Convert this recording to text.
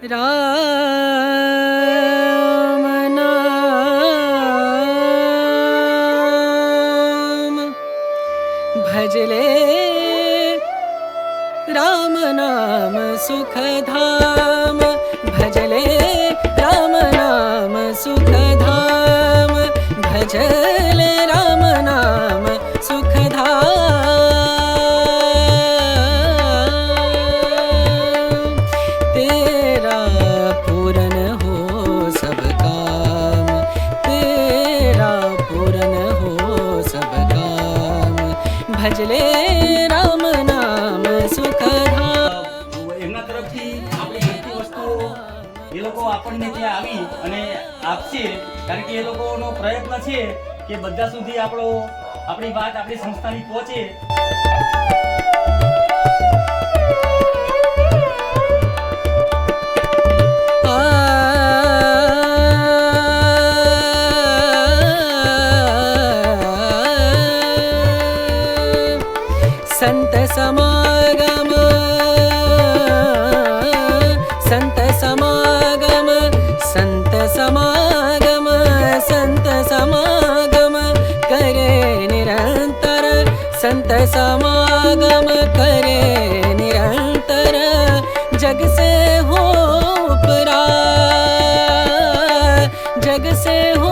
राम नाम भजले राम नाम सुखधाम भजले राम नाम सुखधाम भजले राम नाम सुखधाम तेरा पूरन हो सब काम तेरा पूरन हो सब काम भजले राम नाम सुखधाम એમના તરફથી આપણે બધી વસ્તુઓ એ લોકો આપણને ત્યાં આવી અને આપશે, કારણ કે એ લોકોનો પ્રયત્ન છે કે બધા સુધી આપણી વાત આપણી સંસ્થાની પહોંચે. संत समागम संत समागम संत समागम संत समागम करे निरंतर संत समागम करे निरंतर जग से हो परा जग से हो